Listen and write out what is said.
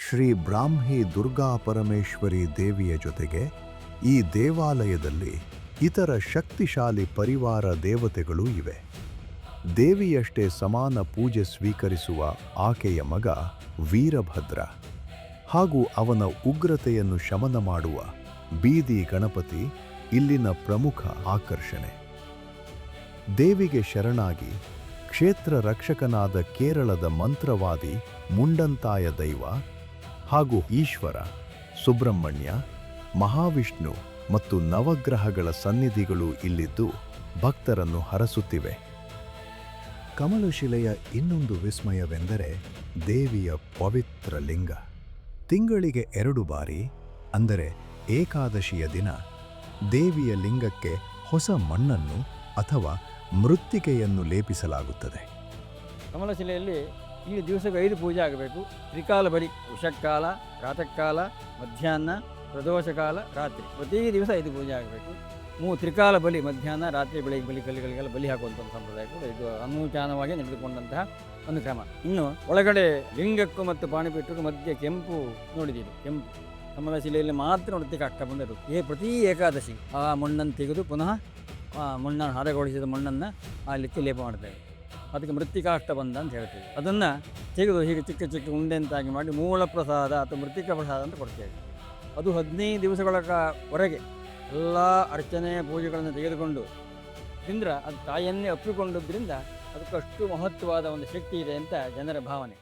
ಶ್ರೀ ಬ್ರಾಹ್ಮಿ ದುರ್ಗಾ ಪರಮೇಶ್ವರಿ ದೇವಿಯ ಜೊತೆಗೆ ಈ ದೇವಾಲಯದಲ್ಲಿ ಇತರ ಶಕ್ತಿಶಾಲಿ ಪರಿವಾರ ದೇವತೆಗಳೂ ಇವೆ. ದೇವಿಯಷ್ಟೇ ಸಮಾನ ಪೂಜೆ ಸ್ವೀಕರಿಸುವ ಆಕೆಯ ಮಗ ವೀರಭದ್ರ ಹಾಗೂ ಅವನ ಉಗ್ರತೆಯನ್ನು ಶಮನ ಮಾಡುವ ಬೀದಿ ಗಣಪತಿ ಇಲ್ಲಿನ ಪ್ರಮುಖ ಆಕರ್ಷಣೆ. ದೇವಿಗೆ ಶರಣಾಗಿ ಕ್ಷೇತ್ರ ರಕ್ಷಕನಾದ ಕೇರಳದ ಮಂತ್ರವಾದಿ ಮುಂಡಂತಾಯ ದೈವ ಹಾಗೂ ಈಶ್ವರ, ಸುಬ್ರಹ್ಮಣ್ಯ, ಮಹಾವಿಷ್ಣು ಮತ್ತು ನವಗ್ರಹಗಳ ಸನ್ನಿಧಿಗಳು ಇಲ್ಲಿದ್ದು ಭಕ್ತರನ್ನು ಹರಸುತ್ತಿವೆ. ಕಮಲಶಿಲೆಯ ಇನ್ನೊಂದು ವಿಸ್ಮಯವೆಂದರೆ ದೇವಿಯ ಪವಿತ್ರ ಲಿಂಗ. ತಿಂಗಳಿಗೆ 2 ಬಾರಿ, ಅಂದರೆ ಏಕಾದಶಿಯ ದಿನ, ದೇವಿಯ ಲಿಂಗಕ್ಕೆ ಹೊಸ ಮಣ್ಣನ್ನು ಅಥವಾ ಮೃತ್ತಿಕೆಯನ್ನು ಲೇಪಿಸಲಾಗುತ್ತದೆ. ಕಮಲಶಿಲೆಯಲ್ಲಿ ಈ ದಿವಸಕ್ಕೆ 5 ಪೂಜೆ ಆಗಬೇಕು. ತ್ರಿಕಾಲ ಬಲಿ, ಉಷಕ್ಕಾಲ, ಪ್ರಾತಃಕಾಲ, ಮಧ್ಯಾಹ್ನ, ಪ್ರದೋಷಕಾಲ, ರಾತ್ರಿ. ಪ್ರತಿ ದಿವಸ 5 ಪೂಜೆ ಆಗಬೇಕು. ತ್ರಿಕಾಲ ಬಲಿ, ಮಧ್ಯಾಹ್ನ, ರಾತ್ರಿ, ಬೆಳಗ್ಗೆ ಬಲಿ, ಕಲ್ಲಿಗಳಿಗೆಲ್ಲ ಬಲಿ ಹಾಕುವಂಥ ಒಂದು ಸಂಪ್ರದಾಯ ಕೂಡ ಇದು ಅನೂಚಾನವಾಗಿ ನಡೆದುಕೊಂಡಂತಹ ಒಂದು ಕ್ರಮ. ಇನ್ನು ಒಳಗಡೆ ಲಿಂಗಕ್ಕೂ ಮತ್ತು ಪಾಣಿಪೀಠಕ್ಕೂ ಮಧ್ಯೆ ಕೆಂಪು ನೋಡಿದ್ದೀವಿ. ಕೆಂಪು ಕಮಲಶಿಲೆಯಲ್ಲಿ ಮಾತ್ರ ನೋಡಲಿಕ್ಕೆ ಆಗ್ತಾ ಬಂದಿರುತ್ತೆ. ಪ್ರತಿ ಏಕಾದಶಿ ಆ ಮಣ್ಣನ್ನು ತೆಗೆದು ಪುನಃ ಮಣ್ಣನ್ನು ಹದಗೊಳಿಸಿದ ಮಣ್ಣನ್ನು ಅಲ್ಲಿಕ್ಕೆ ಲೇಪ ಮಾಡ್ತೇವೆ. ಅದಕ್ಕೆ ಮೃತ್ತಿಕಾಷ್ಟ ಬಂದ ಅಂತ ಹೇಳ್ತೇವೆ. ಅದನ್ನು ತೆಗೆದು ಹೀಗೆ ಚಿಕ್ಕ ಚಿಕ್ಕ ಉಂಡೆಂತಾಗಿ ಮಾಡಿ ಮೂಲ ಪ್ರಸಾದ ಅಥವಾ ಮೃತ್ತಿಕಾ ಪ್ರಸಾದ ಅಂತ ಕೊಡ್ತೇವೆ. ಅದು 15 ದಿವಸಗಳವರೆಗೆ ಎಲ್ಲ ಅರ್ಚನೆ ಪೂಜೆಗಳನ್ನು ತೆಗೆದುಕೊಂಡು ತಿಂದ್ರೆ ಅದು ತಾಯಿಯನ್ನೇ ಒಪ್ಪಿಕೊಂಡದ್ರಿಂದ ಅದಕ್ಕಷ್ಟು ಮಹತ್ವವಾದ ಒಂದು ಶಕ್ತಿ ಇದೆ ಅಂತ ಜನರ ಭಾವನೆ.